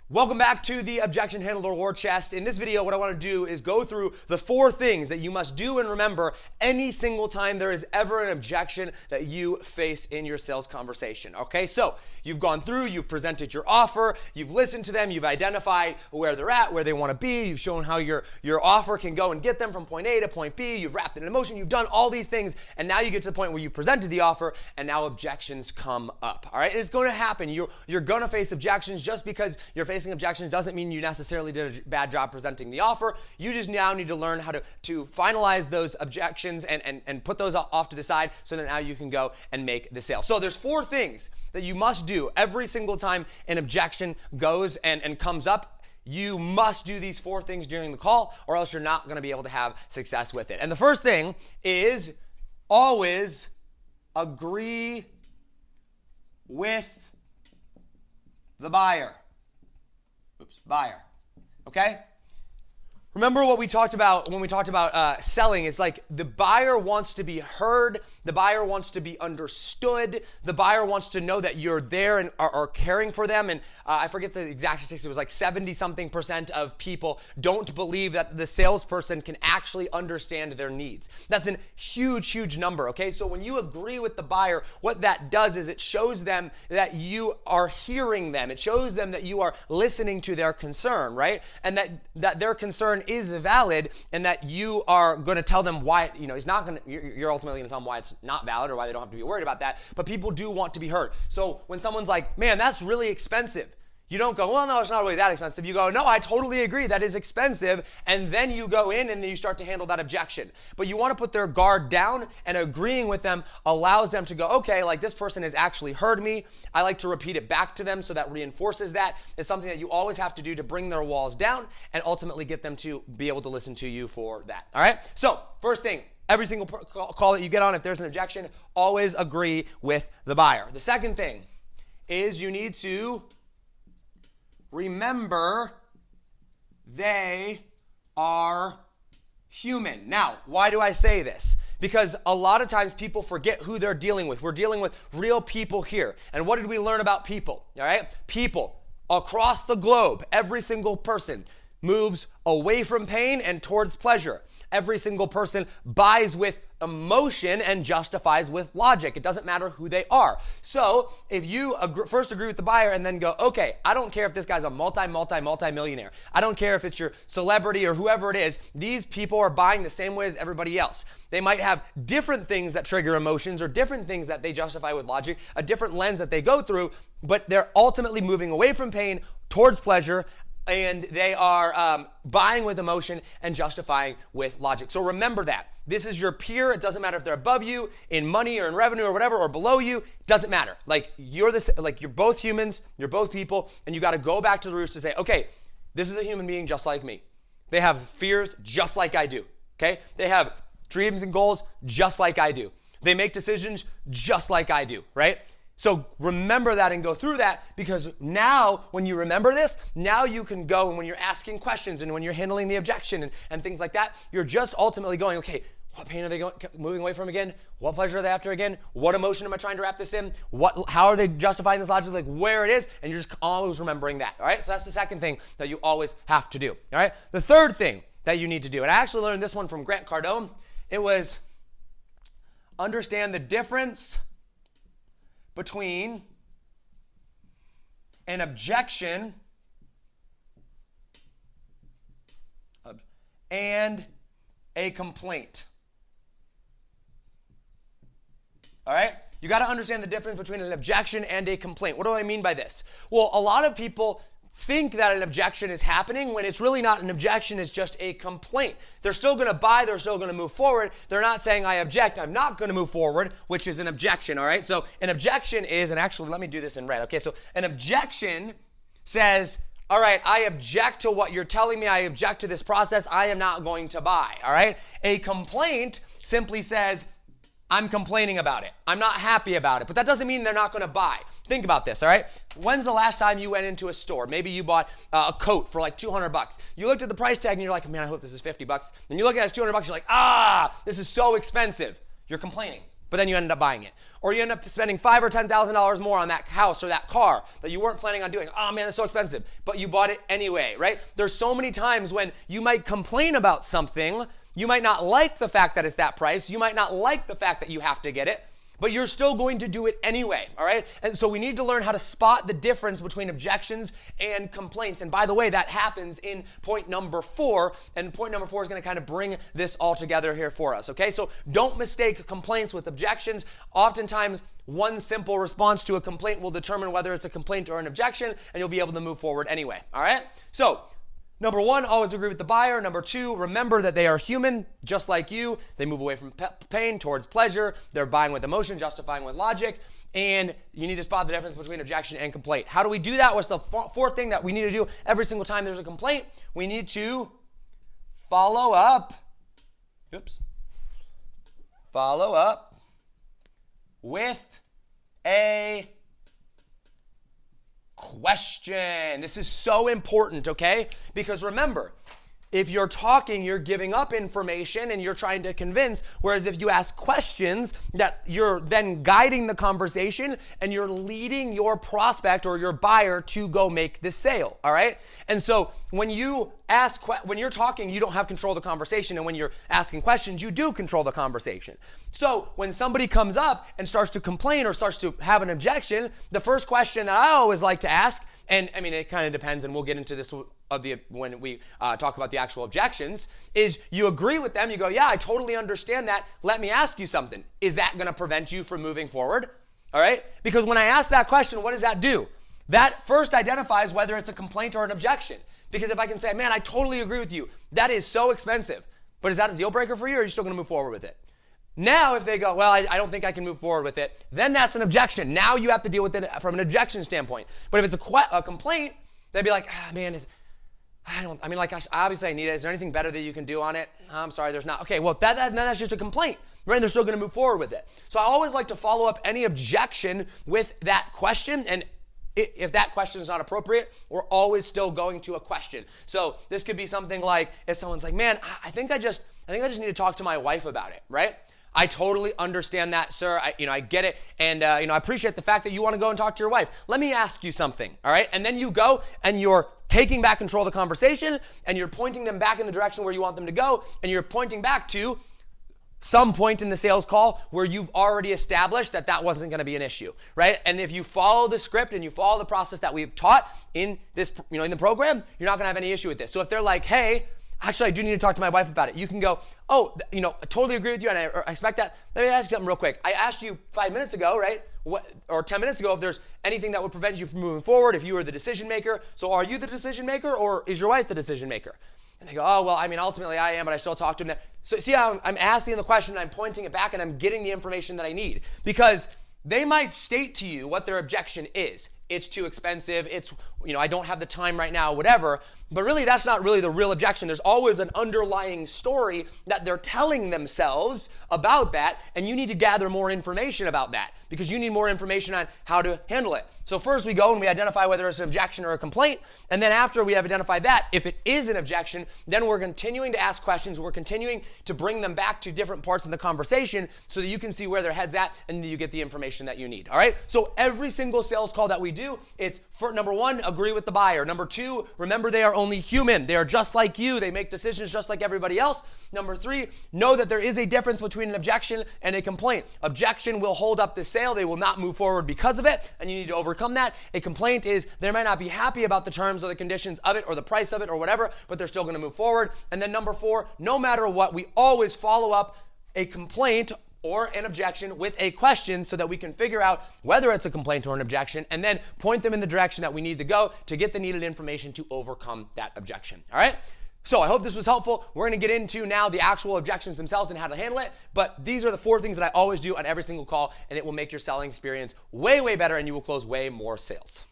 Welcome back to the Objection Handler War Chest. In this video, what I want to do is go through the 4 things that you must do and remember any single time there is ever an objection that you face in your sales conversation. Okay, so you've gone through, you've presented your offer, you've listened to them, you've identified where they're at, where they want to be, you've shown how your offer can go and get them from point A to point B, you've wrapped it in emotion, you've done all these things, and now you get to the point where you presented the offer, and now objections come up. All right, it's going to happen. You're going to face objections. Just because you're facing objections doesn't mean you necessarily did a bad job presenting the offer. You just now need to learn how to finalize those objections and put those off to the side so that now you can go and make the sale. So there's 4 things that you must do every single time an objection goes and comes up. You must do these 4 things during the call, or else you're not going to be able to have success with it. And the first thing is always agree with the buyer. Buyer. Okay? Remember what we talked about when we talked about selling. It's like the buyer wants to be heard. The buyer wants to be understood. The buyer wants to know that you're there and are caring for them. And I forget the exact statistics. It was like 70-something% of people don't believe that the salesperson can actually understand their needs. That's a huge, huge number. Okay, so when you agree with the buyer, what that does is it shows them that you are hearing them. It shows them that you are listening to their concern, right? And that their concern is valid, and that you are going to tell them why, it's not going to, you're ultimately going to tell them why it's not valid or why they don't have to be worried about that. But people do want to be heard. So when someone's like, man, that's really expensive, you don't go, well, no, it's not really that expensive. You go, no, I totally agree, that is expensive. And then you go in and then you start to handle that objection. But you want to put their guard down, and agreeing with them allows them to go, okay, like this person has actually heard me. I like to repeat it back to them, so that reinforces that. It's something that you always have to do to bring their walls down and ultimately get them to be able to listen to you for that. All right? So first thing, every single call that you get on, if there's an objection, always agree with the buyer. The second thing is you need to remember they are human. Now, why do I say this? Because a lot of times people forget who they're dealing with. We're dealing with real people here. And what did we learn about people? All right? People across the globe, every single person moves away from pain and towards pleasure. Every single person buys with emotion and justifies with logic. It doesn't matter who they are. So if you first agree with the buyer and then go, okay, I don't care if this guy's a multi-millionaire. I don't care if it's your celebrity or whoever it is. These people are buying the same way as everybody else. They might have different things that trigger emotions or different things that they justify with logic, a different lens that they go through, but they're ultimately moving away from pain towards pleasure, and they are buying with emotion and justifying with logic. So remember that. This is your peer. It doesn't matter if they're above you in money or in revenue or whatever, or below you. It doesn't matter. Like you're both humans, you're both people, and you got to go back to the roots to say, okay, this is a human being just like me. They have fears just like I do. Okay? They have dreams and goals just like I do. They make decisions just like I do, right? So remember that and go through that, because now when you remember this, now you can go, and when you're asking questions and when you're handling the objection and things like that, you're just ultimately going, okay, what pain are they moving away from again? What pleasure are they after again? What emotion am I trying to wrap this in? How are they justifying this logic? Like where it is, and you're just always remembering that, all right? So that's the second thing that you always have to do, all right? The third thing that you need to do, and I actually learned this one from Grant Cardone, it was understand the difference between an objection and a complaint. All right? You got to understand the difference between an objection and a complaint. What do I mean by this? Well, a lot of people think that an objection is happening when it's really not an objection, it's just a complaint. They're still going to buy, they're still going to move forward. They're not saying I object, I'm not going to move forward, which is an objection, all right? So an objection is, and actually let me do this in red, okay? So an objection says, all right, I object to what you're telling me, I object to this process, I am not going to buy, all right? A complaint simply says, I'm complaining about it. I'm not happy about it. But that doesn't mean they're not going to buy. Think about this, all right? When's the last time you went into a store? Maybe you bought a coat for like $200. You looked at the price tag and you're like, man, I hope this is $50. And you look at it, it's $200. You're like, this is so expensive. You're complaining. but then you ended up buying it. Or you end up spending $5,000 or $10,000 more on that house or that car that you weren't planning on doing. Oh man, that's so expensive, but you bought it anyway, right? There's so many times when you might complain about something. You might not like the fact that it's that price. You might not like the fact that you have to get it, but you're still going to do it anyway, all right? And so we need to learn how to spot the difference between objections and complaints. And by the way, that happens in point number 4, and point number 4 is gonna kind of bring this all together here for us, okay? So don't mistake complaints with objections. Oftentimes, one simple response to a complaint will determine whether it's a complaint or an objection, and you'll be able to move forward anyway, all right? So, number 1, always agree with the buyer. Number 2, remember that they are human, just like you. They move away from pain towards pleasure. They're buying with emotion, justifying with logic. And you need to spot the difference between objection and complaint. How do we do that? What's the fourth thing that we need to do every single time there's a complaint? We need to follow up. Follow up with a question. This is so important, okay? Because remember, if you're talking, you're giving up information and you're trying to convince, whereas if you ask questions, that you're then guiding the conversation and you're leading your prospect or your buyer to go make this sale, all right? And so when you ask, when you're talking, you don't have control of the conversation, and when you're asking questions, you do control the conversation. So when somebody comes up and starts to complain or starts to have an objection, the first question that I always like to ask, and I mean, it kind of depends, and we'll get into this when we talk about the actual objections, is you agree with them, you go, yeah, I totally understand that. Let me ask you something. Is that going to prevent you from moving forward? All right? Because when I ask that question, what does that do? That first identifies whether it's a complaint or an objection. Because if I can say, man, I totally agree with you. That is so expensive. But is that a deal breaker for you, or are you still going to move forward with it? Now, if they go, well, I don't think I can move forward with it, then that's an objection. Now you have to deal with it from an objection standpoint. But if it's a complaint, they'd be like, man, obviously I need it. Is there anything better that you can do on it? I'm sorry, there's not. Okay, well, that's just a complaint, right? And they're still going to move forward with it. So I always like to follow up any objection with that question, and if that question is not appropriate, we're always still going to a question. So this could be something like, if someone's like, man, I think I just need to talk to my wife about it, right? I totally understand that, sir. I get it. And, I appreciate the fact that you want to go and talk to your wife. Let me ask you something, all right? And then you go and you're taking back control of the conversation, and you're pointing them back in the direction where you want them to go, and you're pointing back to some point in the sales call where you've already established that that wasn't going to be an issue, right? And if you follow the script and you follow the process that we've taught in this, in the program, you're not going to have any issue with this. So if they're like, hey, actually, I do need to talk to my wife about it, you can go, I totally agree with you, and I expect that. Let me ask you something real quick. I asked you 5 minutes ago, right? Or 10 minutes ago, if there's anything that would prevent you from moving forward, if you were the decision maker. So are you the decision maker, or is your wife the decision maker? And they go, oh, well, ultimately I am, but I still talk to him. So see how I'm asking the question, I'm pointing it back, and I'm getting the information that I need. Because they might state to you what their objection is. It's too expensive, it's, I don't have the time right now, whatever. But really, that's not really the real objection. There's always an underlying story that they're telling themselves about that, and you need to gather more information about that, because you need more information on how to handle it. So first we go and we identify whether it's an objection or a complaint, and then after we have identified that, if it is an objection, then we're continuing to ask questions, we're continuing to bring them back to different parts of the conversation so that you can see where their head's at, and you get the information that you need, all right? So every single sales call that we do, it's for number 1, agree with the buyer. Number 2, remember they are only human. They are just like you. They make decisions just like everybody else. Number 3, know that there is a difference between an objection and a complaint. Objection will hold up the sale. They will not move forward because of it, and you need to overcome that. A complaint is they might not be happy about the terms or the conditions of it or the price of it or whatever, but they're still going to move forward. And then number 4, no matter what, we always follow up a complaint or an objection with a question so that we can figure out whether it's a complaint or an objection, and then point them in the direction that we need to go to get the needed information to overcome that objection. All right? So I hope this was helpful. We're going to get into now the actual objections themselves and how to handle it, but these are the 4 things that I always do on every single call, and it will make your selling experience way, way better, and you will close way more sales.